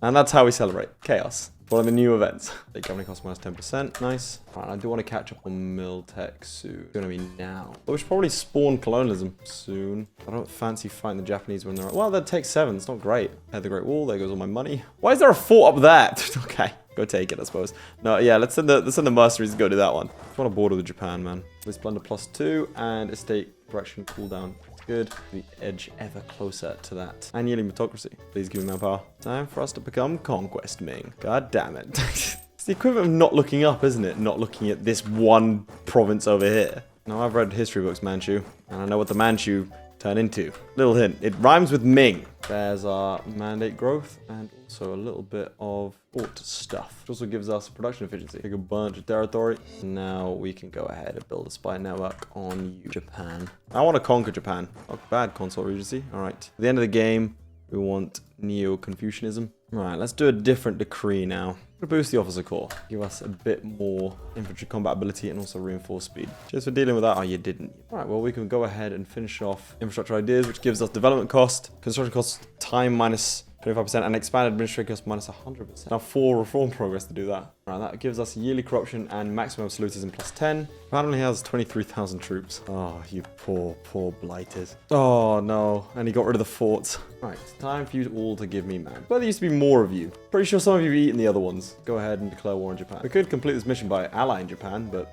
And that's how we celebrate. Chaos. One of the new events. They government cost minus 10%. Nice. All right, I do want to catch up on Miltech soon. It's going to be now. But we should probably spawn colonialism soon. I don't fancy fighting the Japanese when they're... Well, they'll take 7. It's not great. I had the Great Wall. There goes all my money. Why is there a fort up there? Okay. Go take it, I suppose. No, yeah, let's send the mercenaries to go do that one. I just want to border with Japan, man. With Splendor +2 and estate correction cooldown. It's good. We edge ever closer to that. And yielding meritocracy. Please give me manpower. Time for us to become Conquest Ming. God damn it. It's the equivalent of not looking up, isn't it? Not looking at this one province over here. Now, I've read history books, Manchu, and I know what the Manchu turn into. Little hint. It rhymes with Ming. There's our mandate growth and also a little bit of port stuff. Which also gives us production efficiency. Take a bunch of territory. Now we can go ahead and build a spy network on you, Japan. I want to conquer Japan. Not bad, consort regency. All right. At the end of the game, we want Neo-Confucianism. All right, let's do a different decree now. We're gonna boost the officer corps. Give us a bit more infantry combat ability and also reinforce speed. Cheers for dealing with that. Oh, you didn't. All right, well, we can go ahead and finish off infrastructure ideas, which gives us development cost, construction cost, time minus 25%, and expanded administrative cost minus 100%. Now 4 reform progress to do that. All right, that gives us yearly corruption and maximum absolutism plus 10. Japan only has 23,000 troops. Oh, you poor, poor blighters. Oh, no. And he got rid of the forts. Right, time for you all to give me man. Well, there used to be more of you. Pretty sure some of you have eaten the other ones. Go ahead and declare war on Japan. We could complete this mission by allying Japan, but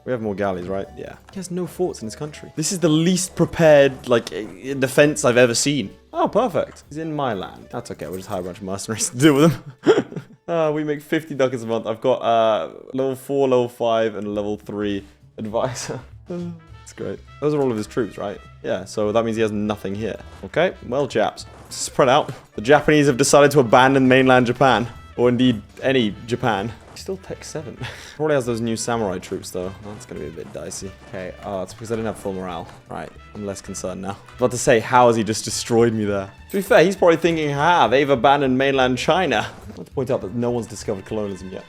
we have more galleys, right? Yeah. He has no forts in his country. This is the least prepared, like, defense I've ever seen. Oh, perfect. He's in my land. That's okay. We'll just hire a bunch of mercenaries to deal with him. We make 50 ducats a month. I've got level 4, level 5, and level 3 advisor. It's great. Those are all of his troops, right? Yeah, so that means he has nothing here. Okay, well, chaps, spread out. The Japanese have decided to abandon mainland Japan, or indeed any Japan. Still tech 7. Probably has those new samurai troops though. That's gonna be a bit dicey. Okay, it's because I didn't have full morale. Right, I'm less concerned now. About to say, how has he just destroyed me there? To be fair, he's probably thinking, they've abandoned mainland China. I want to point out that no one's discovered colonialism yet.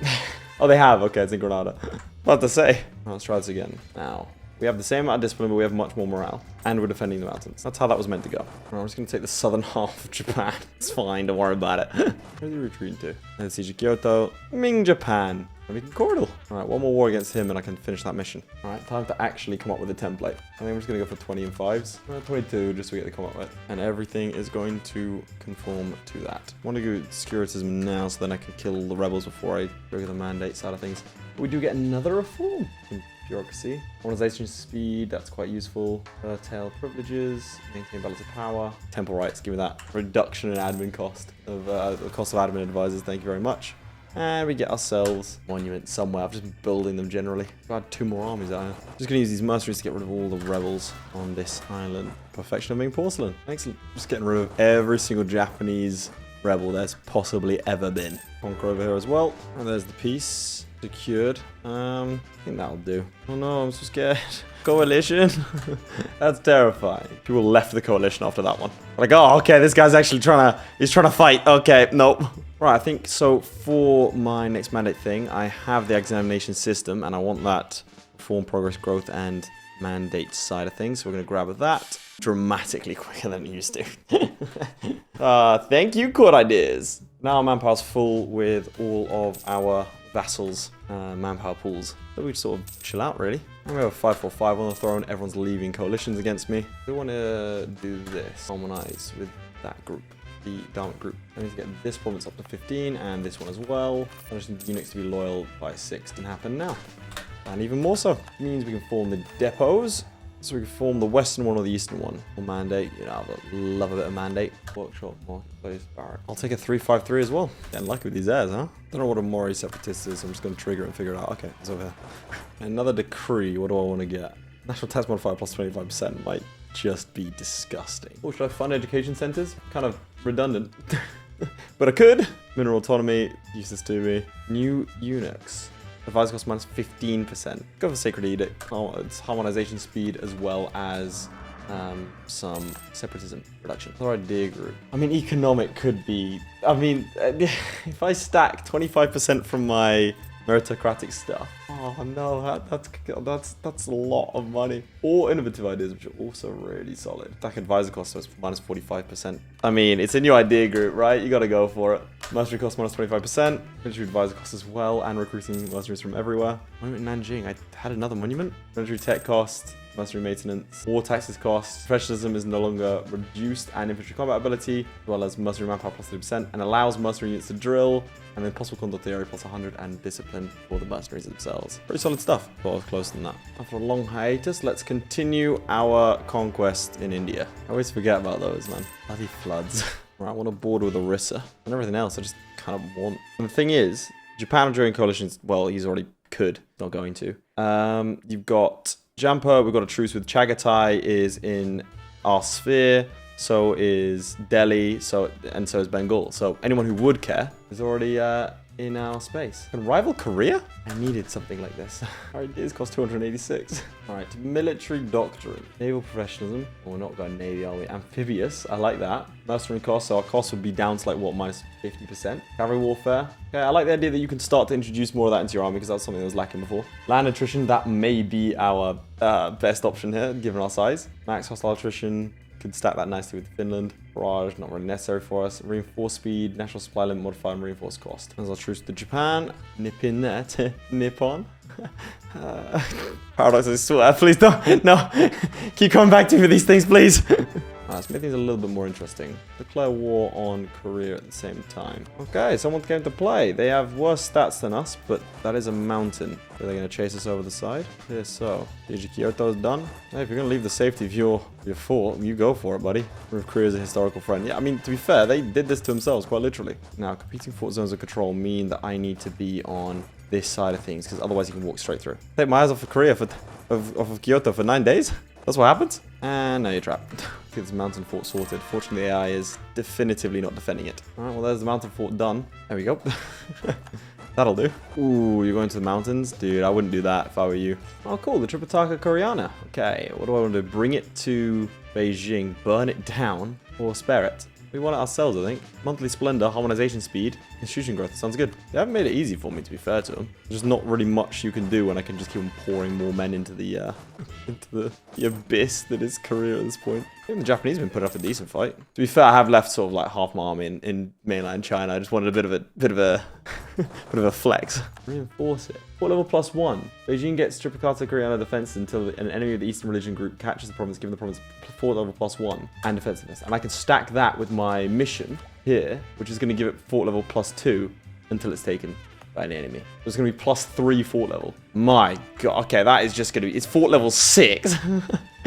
Oh, they have. Okay, it's in Granada. About to say. Let's try this again. Now, we have the same amount of discipline, but we have much more morale. And we're defending the mountains. That's how that was meant to go. Right, I'm just going to take the southern half of Japan. It's fine, don't worry about it. Where's he retreating to? Let's see, Kyoto, Ming, Japan. And we can Cordial. Alright, one more war against him and I can finish that mission. Alright, time to actually come up with a template. I think I'm just going to go for 20 and 5s. 22 just so we get to come up with. And everything is going to conform to that. I want to go securitism now so then I can kill the rebels before I go to the mandate side of things. But we do get another reform. Bureaucracy. Organization speed, that's quite useful. Curtail privileges, maintain balance of power. Temple rights, give me that. Reduction in admin cost of the cost of admin advisors, thank you very much. And we get ourselves monuments somewhere. I've just been building them generally. I've had 2 more armies out here. Just gonna use these mercenaries to get rid of all the rebels on this island. Perfection of Ming porcelain. Excellent. Just getting rid of every single Japanese rebel there's possibly ever been. Conquer over here as well. And there's the peace. Secured. I think that'll do. Oh no, I'm so scared. Coalition. That's terrifying. People left the coalition after that one. Like, oh, okay, this guy's actually he's trying to fight. Okay, nope. Right, I think so for my next mandate thing, I have the examination system and I want that reform, progress, growth, and mandate side of things. So we're going to grab that dramatically quicker than it used to. Thank you, court ideas. Now our manpower's full with all of our vassals' manpower pools. So we sort of chill out, really. We have a 5-4-5 on the throne. Everyone's leaving coalitions against me. We want to do this. Harmonize with that group, the Dharmic group. I need to get this province up to 15 and this one as well. I just need the eunuchs to be loyal by 6. Didn't happen now. And even more so. It means we can form the depots. So we can form the western one or the eastern one. Or mandate. You know, I love a bit of mandate. Workshop, marketplace, barrack. I'll take a 3-5-3 as well. Getting lucky with these airs, huh? Don't know what a Mori separatist is. I'm just going to trigger it and figure it out. Okay, it's over here. Another decree. What do I want to get? National tax modifier plus 25% might just be disgusting. Or should I fund education centers? Kind of redundant. But I could. Mineral autonomy. Useless to me. New eunuchs. Advisor cost minus 15%. Go for Sacred Edict. Oh, it's harmonization speed as well as some separatism reduction. Our idea group. I mean, economic could be. I mean, if I stack 25% from my meritocratic stuff. Oh no, that's a lot of money. Or innovative ideas, which are also really solid. Stack advisor cost so it's minus 45%. I mean, it's a new idea group, right? You gotta go for it. Mercenary cost minus 25%. Military advisor cost as well, and recruiting mercenaries from everywhere. Monument Nanjing. I had another monument. Military tech cost. Mercenary maintenance, war taxes cost, professionalism is no longer reduced, and infantry combat ability, as well as mercenary manpower plus 30%, and allows mercenary units to drill, and then possible conduct theory plus 100, and discipline for the mercenaries themselves. Pretty solid stuff. Thought I was closer than that. After a long hiatus, let's continue our conquest in India. I always forget about those, man. Bloody floods. Right, I want to border with Orissa, and everything else I just kind of want. And the thing is, Japan during coalitions, well, he's already could, not going to. You've got Jampa, we've got a truce with Chagatai, is in our sphere, so is Delhi, so is Bengal. So anyone who would care is already in our space. Can rival Korea? I needed something like this. Our ideas cost 286. Alright, military doctrine. Naval professionalism. Oh, we're not going Navy, are we? Amphibious, I like that. Mercenary cost, so our cost would be down to like, what, minus 50%? Cavalry warfare. Okay, I like the idea that you can start to introduce more of that into your army because that's something that was lacking before. Land attrition, that may be our best option here, given our size. Max hostile attrition. Could stack that nicely with Finland. Barrage, not really necessary for us. Reinforced speed, national supply limit modifier, and reinforced cost. As our truce to Japan. Nippon there. Nippon. Paradox, I swear. Please don't. No. Keep coming back to me with these things, please. Let's make things a little bit more interesting. Declare war on Korea at the same time. Okay, someone came to play. They have worse stats than us, but that is a mountain. Are they going to chase us over the side? Yeah, so. Kyoto is done. Hey, if you're going to leave the safety of your fort, you go for it, buddy. Prove Korea is a historical friend. Yeah, I mean, to be fair, they did this to themselves, quite literally. Now, competing fort zones of control mean that I need to be on this side of things, because otherwise you can walk straight through. Take my eyes off of Korea, off of Kyoto for 9 days? That's what happens? And now you're trapped. Get this mountain fort sorted. Fortunately, AI is definitively not defending it. Alright, well, there's the mountain fort done. There we go. That'll do. Ooh, you're going to the mountains? Dude, I wouldn't do that if I were you. Oh, cool. The Tripitaka Koreana. Okay, what do I want to do? Bring it to Beijing, burn it down, or spare it? We want it ourselves, I think. Monthly splendor, harmonization speed, institution growth. Sounds good. They haven't made it easy for me, to be fair to them. There's just not really much you can do when I can just keep on pouring more men into the abyss that is Korea at this point. Even the Japanese have been putting up a decent fight. To be fair, I have left sort of like half my army in mainland China. I just wanted a bit of a bit of a flex. Reinforce it. Fort level +1. Beijing gets Tripitaka Koreana defense until an enemy of the Eastern religion group catches the province, giving the province fort level +1 and defensiveness. And I can stack that with my mission here, which is going to give it fort level +2 until it's taken by an enemy. So it's going to be +3 fort level. My god. Okay, that is just going to be... It's fort level 6.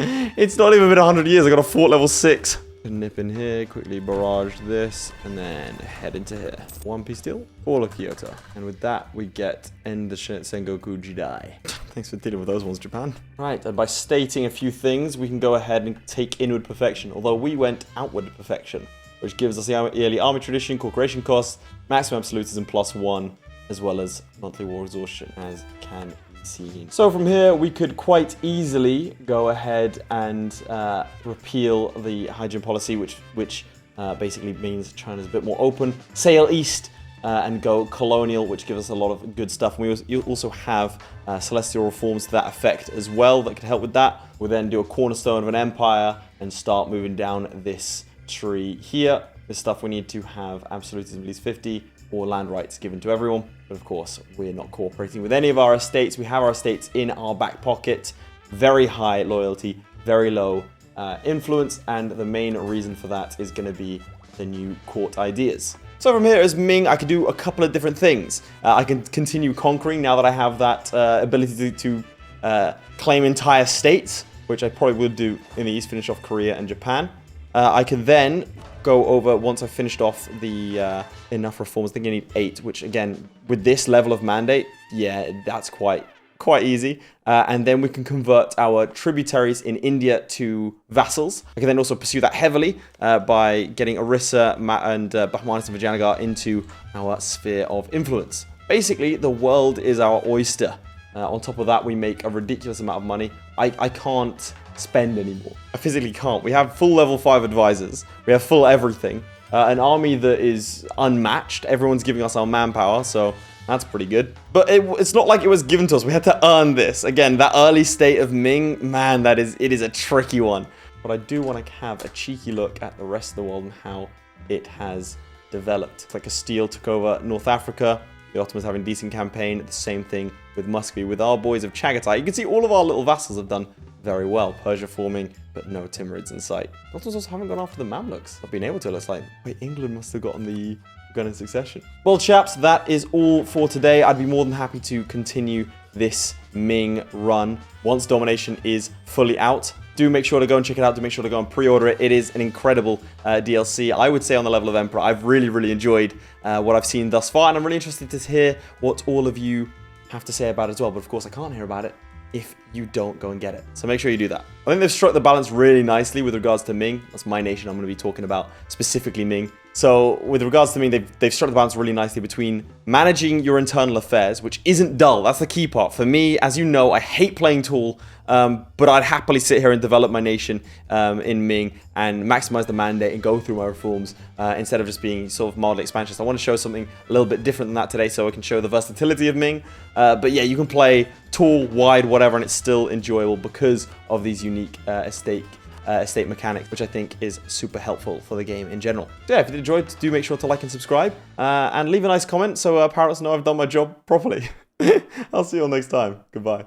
It's not even been 100 years. I got a fort level 6. Nip in here, quickly barrage this, and then head into here. One piece steel, all of Kyoto. And with that, we get end the Sengoku Jidai. Thanks for dealing with those ones, Japan. Right, and by stating a few things, we can go ahead and take inward perfection. Although we went outward perfection, which gives us the yearly army tradition, corporation costs, maximum absolutism +1, as well as monthly war exhaustion, as can seen. So from here, we could quite easily go ahead and repeal the hygiene policy, which basically means China's a bit more open. Sail east and go colonial, which gives us a lot of good stuff. And we also have celestial reforms to that effect as well that could help with that. We'll then do a cornerstone of an empire and start moving down this tree here. This stuff we need to have absolutism at least 50 or land rights given to everyone. But of course, we're not cooperating with any of our estates. We have our estates in our back pocket. Very high loyalty, very low influence. And the main reason for that is going to be the new court ideas. So from here as Ming, I can do a couple of different things. I can continue conquering now that I have that ability to claim entire states, which I probably would do in the east, finish off Korea and Japan. I can then go over, once I've finished off the enough reforms, I think I need 8, which again, with this level of mandate, yeah, that's quite easy. And then we can convert our tributaries in India to vassals. I can then also pursue that heavily by getting Orissa and Bahmanis and Vijayanagar into our sphere of influence. Basically, the world is our oyster. On top of that, we make a ridiculous amount of money. I can't spend anymore. I physically can't. We have full level 5 advisors. We have full everything. An army that is unmatched. Everyone's giving us our manpower, so that's pretty good. But it's not like it was given to us. We had to earn this. Again, that early state of Ming, man, it is a tricky one. But I do want to have a cheeky look at the rest of the world and how it has developed. It's like Castile took over North Africa. The Ottomans having a decent campaign. The same thing with Muscovy. With our boys of Chagatai, you can see all of our little vassals have done very well. Persia forming, but no Timurids in sight. The Ottomans also haven't gone after the Mamluks. I've been able to. It looks like, wait, England must have gotten the gun in succession. Well, chaps, that is all for today. I'd be more than happy to continue this Ming run once Domination is fully out. Do make sure to go and check it out. Do make sure to go and pre-order it. It is an incredible DLC. I would say on the level of Emperor, I've really enjoyed what I've seen thus far, and I'm really interested to hear what all of you have to say about it as well. But of course, I can't hear about it if you don't go and get it. So make sure you do that. I think they've struck the balance really nicely with regards to Ming. That's my nation I'm going to be talking about, specifically Ming. So with regards to Ming, they've struck the balance really nicely between managing your internal affairs, which isn't dull. That's the key part. For me, as you know, I hate playing Tool, but I'd happily sit here and develop my nation in Ming and maximize the mandate and go through my reforms instead of just being sort of mildly expansionist. I want to show something a little bit different than that today so I can show the versatility of Ming. But yeah, you can play Tall, Wide, whatever, and it's still enjoyable because of these unique estate mechanics, which I think is super helpful for the game in general. So yeah, if you enjoyed, do make sure to like and subscribe and leave a nice comment so parents know I've done my job properly. I'll see you all next time. Goodbye.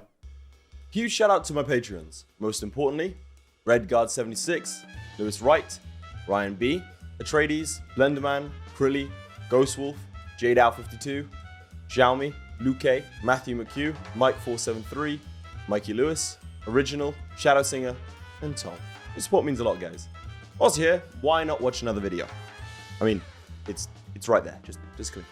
Huge shout out to my Patreons. Most importantly, Redguard76, Lewis Wright, Ryan B, Atreides, Blenderman, Crilly, Ghostwolf, JadeOut52, Sjalmi, Luke, Matthew McHugh, Mike473, Mikey Lewis, Original, ShadowSinger, and Tom. Your support means a lot, guys. Also here, why not watch another video? I mean, it's right there. Just click.